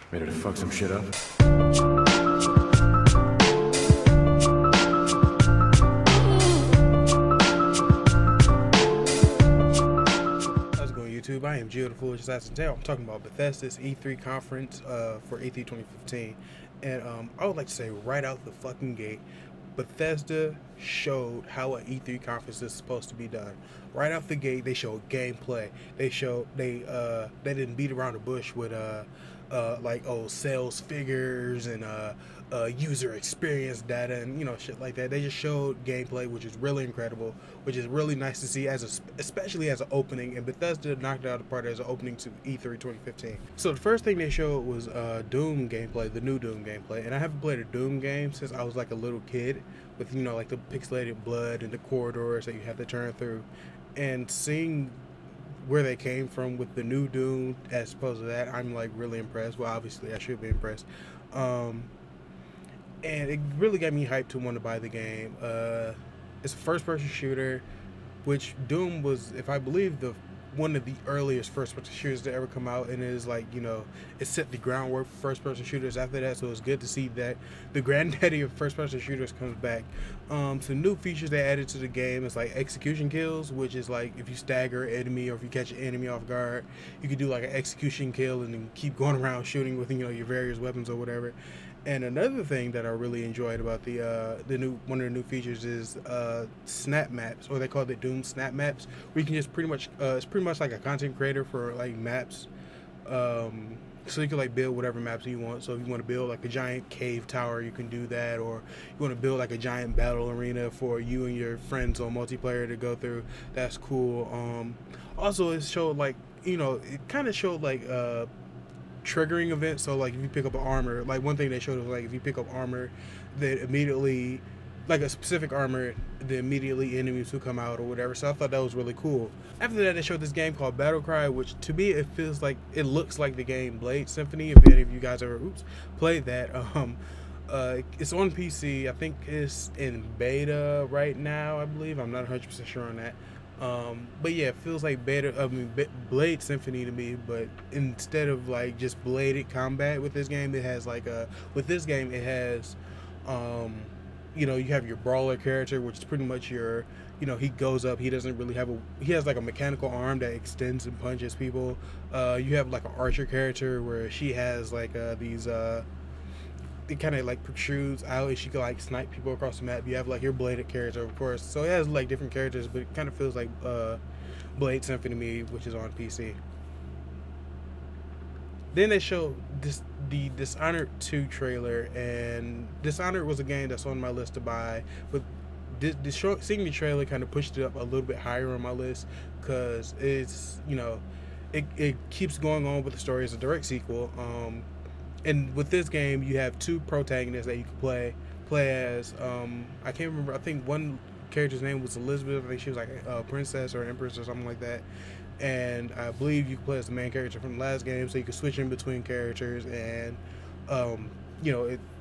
Ready to fuck some shit up? How's it going, YouTube? I am Gio the Foolish Assassin. Today I'm talking about Bethesda's E3 conference for E3 2015. And I would like to say right out the fucking gate, Bethesda showed how an E3 conference is supposed to be done. Right out the gate, they showed gameplay. They didn't beat around the bush with sales figures and user experience data and shit like that. They just showed gameplay, which is really incredible, which is really nice to see especially as an opening. And Bethesda knocked it out of the park as an opening to E3 2015. So the first thing they showed was Doom gameplay, the new Doom gameplay. And I haven't played a Doom game since I was like a little kid, with like the pixelated blood and the corridors that you have to turn through, and seeing where they came from with the new Doom as opposed to that, I'm like really impressed. Well, obviously I should be impressed. And it really got me hyped to want to buy the game. It's a first-person shooter, which Doom was, if I believe, one of the earliest first-person shooters to ever come out, and it is like, it set the groundwork for first-person shooters after that. So it's good to see that the granddaddy of first-person shooters comes back. Some new features they added to the game is like execution kills, which is like if you stagger an enemy or if you catch an enemy off guard, you can do like an execution kill and then keep going around shooting with your various weapons or whatever. And another thing that I really enjoyed about one of the new features is snap maps, or they call it Doom snap maps, where you can just it's pretty much like a content creator for like maps. So you can like build whatever maps you want. So if you want to build like a giant cave tower, you can do that, or you want to build like a giant battle arena for you and your friends on multiplayer to go through. That's cool. Also, it showed like it kind of showed like triggering events. So like if you pick up an armor, like one thing they showed was like if you pick up armor, that immediately, like a specific armor, then immediately enemies will come out or whatever. So I thought that was really cool. After that, they showed this game called Battle Cry, which to me it looks like the game Blade Symphony. If any of you guys ever played that, it's on PC. I think it's in beta right now, I believe. I'm not 100% sure on that. But yeah, it feels like Blade Symphony to me, but instead of like just bladed combat with this game, it has you have your brawler character, which is pretty much your, he goes up, he doesn't really he has like a mechanical arm that extends and punches people. You have like an archer character where she has like these it kind of like protrudes out and she can like snipe people across the map. You have like your bladed character, of course, so it has like different characters, but it kind of feels like Blade Symphony to me, which is on PC. Then they showed the Dishonored 2 trailer, and Dishonored was a game that's on my list to buy, but seeing the trailer kind of pushed it up a little bit higher on my list, because it's it keeps going on with the story. It's a direct sequel. And with this game, you have two protagonists that you can play as. I can't remember. I think one character's name was Elizabeth. I think she was like a princess or empress or something like that. And I believe you can play as the main character from the last game, so you can switch in between characters. And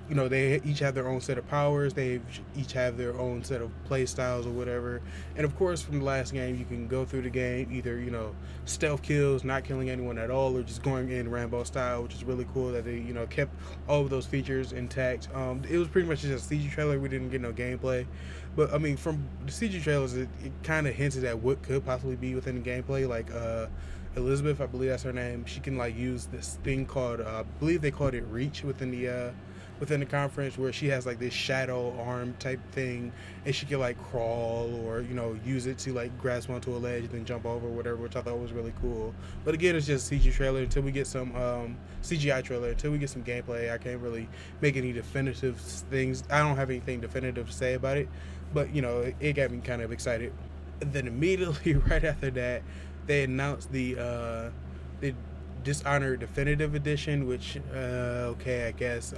they each have their own set of powers. They each have their own set of play styles or whatever. And of course, from the last game, you can go through the game either stealth kills, not killing anyone at all, or just going in Rambo style, which is really cool that they kept all of those features intact. It was pretty much just a CG trailer. We didn't get no gameplay, but I mean, from the CG trailers, it kind of hinted at what could possibly be within the gameplay. Like Elizabeth, I believe that's her name. She can like use this thing called I believe they called it Reach within the conference, where she has like this shadow arm type thing, and she can like crawl or use it to like grasp onto a ledge and then jump over or whatever, which I thought was really cool. But again, it's just a CG trailer until we get some CGI trailer. Until we get some gameplay, I can't really make any definitive things. I don't have anything definitive to say about it, but it got me kind of excited. And then immediately right after that, they announced the Dishonored Definitive Edition, which I guess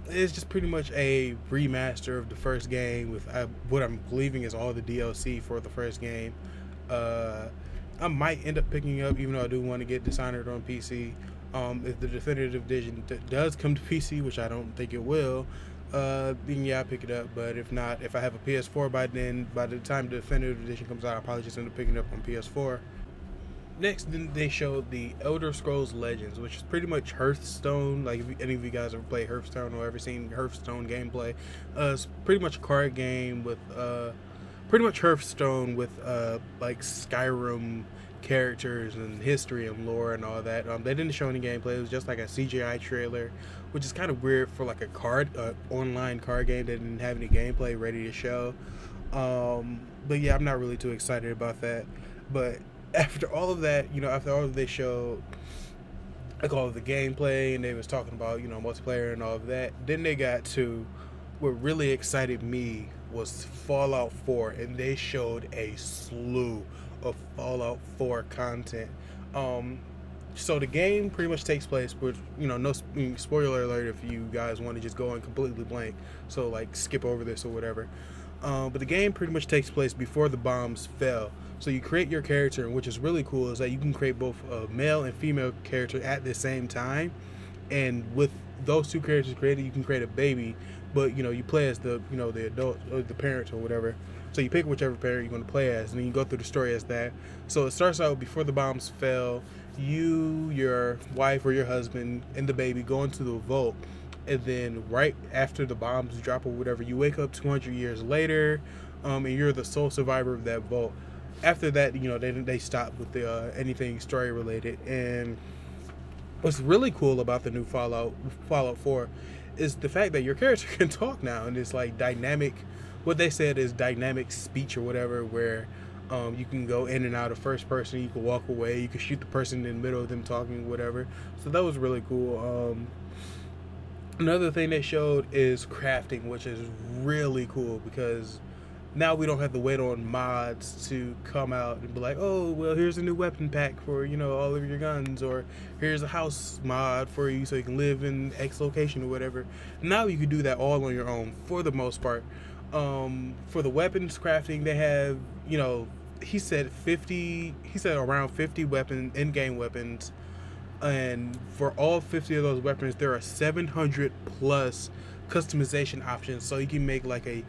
it's just pretty much a remaster of the first game with what I'm believing is all the DLC for the first game. I might end up picking up, even though I do want to get Dishonored on PC. If the Definitive Edition does come to PC, which I don't think it will, then yeah, I'll pick it up. But if not, if I have a PS4 by the time the Definitive Edition comes out, I'll probably just end up picking it up on PS4. Next, then they showed the Elder Scrolls Legends, which is pretty much Hearthstone. Like, if any of you guys ever played Hearthstone or ever seen Hearthstone gameplay, it's pretty much a card game with pretty much Hearthstone with like Skyrim characters and history and lore and all that. They didn't show any gameplay. It was just like a CGI trailer, which is kind of weird for like a online card game that didn't have any gameplay ready to show. But yeah, I'm not really too excited about that. But after all of that, after all of they showed like all of the gameplay and they was talking about, multiplayer and all of that, then they got to what really excited me was Fallout 4, and they showed a slew of Fallout 4 content. So the game pretty much takes place with, no spoiler alert if you guys want to just go in completely blank, so like skip over this or whatever. But the game pretty much takes place before the bombs fell. So you create your character, and which is really cool is that you can create both a male and female character at the same time. And with those two characters created, you can create a baby, but you play as the the adult or the parent or whatever. So you pick whichever parent you're going to play as, and then you go through the story as that. So it starts out before the bombs fell. You, your wife or your husband, and the baby go into the vault. And then right after the bombs drop or whatever, you wake up 200 years later, and you're the sole survivor of that vault. After that, they stop with the anything story related. And what's really cool about the new Fallout 4 is the fact that your character can talk now, and it's like dynamic. What they said is dynamic speech or whatever, where you can go in and out of first person, you can walk away, you can shoot the person in the middle of them talking, whatever. So that was really cool. Another thing they showed is crafting, which is really cool because now we don't have to wait on mods to come out and be like, oh, well, here's a new weapon pack for, all of your guns, or here's a house mod for you so you can live in X location or whatever. Now you can do that all on your own for the most part. For the weapons crafting, they have, he said around 50 in-game weapons. And for all 50 of those weapons, there are 700 plus customization options. So you can make like a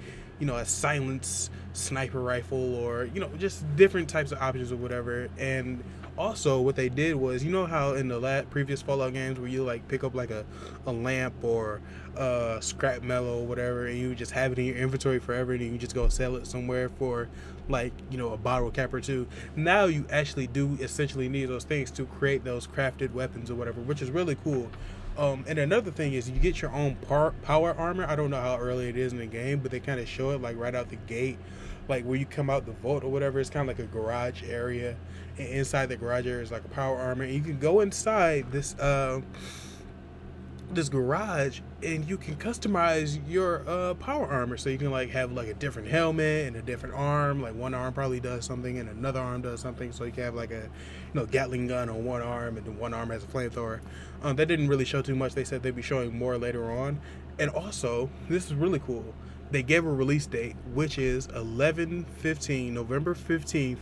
silence sniper rifle, or just different types of options or whatever. And also what they did was, how in the previous Fallout games where you like pick up like a lamp or scrap metal or whatever, and you just have it in your inventory forever, and you just go sell it somewhere for like a bottle cap or two. Now you actually do essentially need those things to create those crafted weapons or whatever, which is really cool. And another thing is you get your own power armor. I don't know how early it is in the game, but they kind of show it like right out the gate, like where you come out the vault or whatever. It's kind of like a garage area, and inside the garage area is like a power armor, and you can go inside this garage and you can customize your power armor. So you can like have like a different helmet and a different arm, like one arm probably does something and another arm does something. So you can have like a Gatling gun on one arm, and then one arm has a flamethrower. That didn't really show too much. They said they'd be showing more later on. And also, this is really cool, they gave a release date, which is November 15th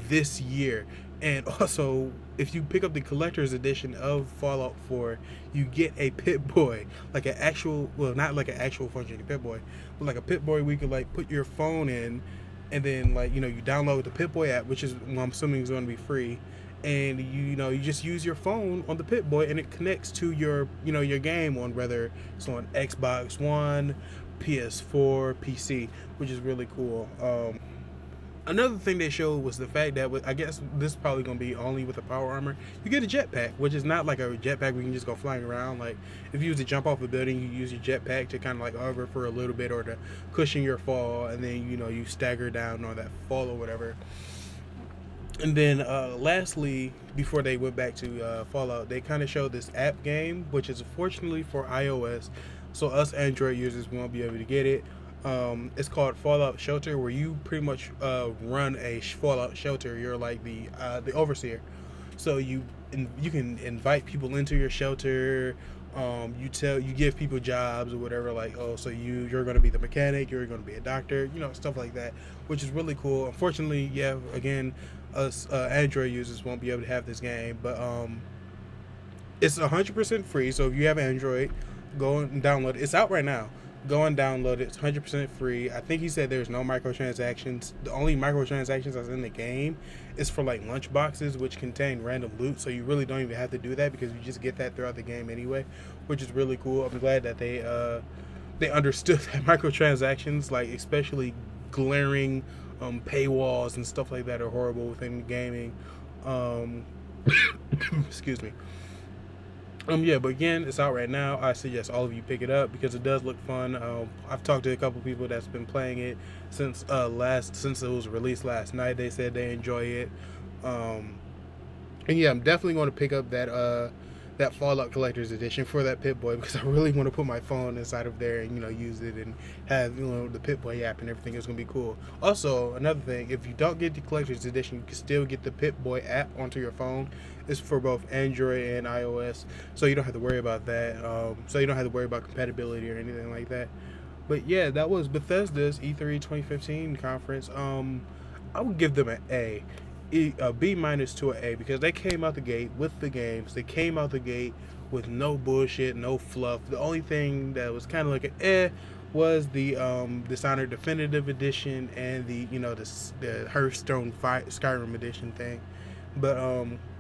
this year. And also, if you pick up the collector's edition of Fallout 4, you get a Pip-Boy, like an actual, well, not like an actual functioning Pip-Boy, but like a Pip-Boy where you can like put your phone in, and then like you download the Pip-Boy app, which is, well, I'm assuming is going to be free, and you just use your phone on the Pip-Boy, and it connects to your your game on, whether it's on Xbox One, PS4, PC, which is really cool. Another thing they showed was the fact that, I guess this is probably going to be only with the power armor, you get a jetpack, which is not like a jetpack where you can just go flying around. Like, if you use to jump off a building, you use your jetpack to kind of like hover for a little bit, or to cushion your fall, and then, you stagger down on that fall or whatever. And then lastly, before they went back to Fallout, they kind of showed this app game, which is fortunately for iOS, so us Android users won't be able to get it. It's called Fallout Shelter, where you pretty much run a Fallout shelter. You're like the overseer, so you can invite people into your shelter. You give people jobs or whatever, like, oh, so you're going to be the mechanic, you're going to be a doctor, stuff like that, which is really cool. Unfortunately, yeah, again, us Android users won't be able to have this game, but it's 100% free. So if you have Android, go and download it. It's out right now. Go and download it. It's 100% free. I think he said there's no microtransactions. The only microtransactions that's in the game is for like lunch boxes, which contain random loot. So you really don't even have to do that because you just get that throughout the game anyway, which is really cool. I'm glad that they understood that microtransactions, like especially glaring paywalls and stuff like that, are horrible within gaming. Excuse me. Yeah, but again, it's out right now. I suggest all of you pick it up because it does look fun. I've talked to a couple people that's been playing it since it was released last night. They said they enjoy it. And yeah, I'm definitely going to pick up that Fallout Collector's Edition for that Pip-Boy because I really want to put my phone inside of there and use it and have the Pip-Boy app and everything. Is going to be cool. Also, another thing, if you don't get the Collector's Edition, you can still get the Pip-Boy app onto your phone. It's for both Android and iOS, so you don't have to worry about that. So you don't have to worry about compatibility or anything like that. But yeah, that was Bethesda's E3 2015 conference. I would give them an A. A B- to an A because they came out the gate with the games. They came out the gate with no bullshit, no fluff. The only thing that was kind of like an was the Dishonored Definitive Edition and the Hearthstone Skyrim Edition thing. But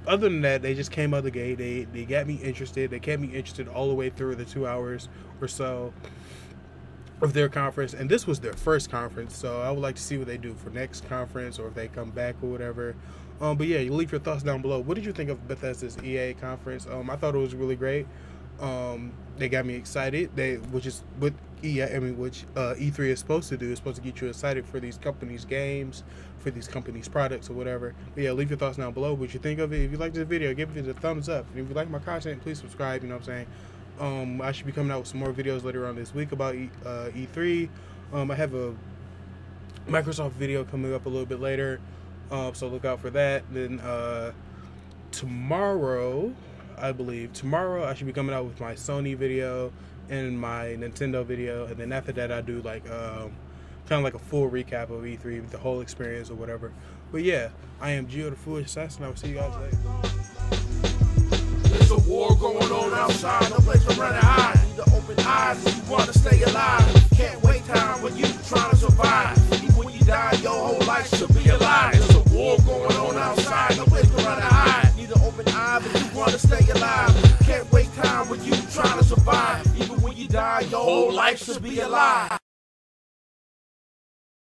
other than that, they just came out the gate. They got me interested. They kept me interested all the way through the 2 hours or so of their conference, and this was their first conference, so I would like to see what they do for next conference or if they come back or whatever. But yeah, you leave your thoughts down below. What did you think of Bethesda's EA conference? I thought it was really great. They got me excited. Which is what E3 is supposed to do. It's supposed to get you excited for these companies' games, for these companies' products or whatever. But yeah, leave your thoughts down below. What you think of it? If you like this video, give it a thumbs up. And if you like my content, please subscribe. You know what I'm saying? I should be coming out with some more videos later on this week about E3. I have a Microsoft video coming up a little bit later, so look out for that. Then tomorrow, I should be coming out with my Sony video and my Nintendo video, and then after that I do like kind of like a full recap of E3, the whole experience or whatever. But yeah, I am Gio the Foolish Assassin. I will see you guys later. There's a war going on outside, no place to run and hide. Need to open eyes if you want to stay alive. Can't wait time when you trying to survive. Even when you die, your whole life should be alive. There's a war going on outside, no place to run and hide. Need to open eyes if you want to stay alive. Can't wait time when you trying to survive. Even when you die, your whole life should be alive.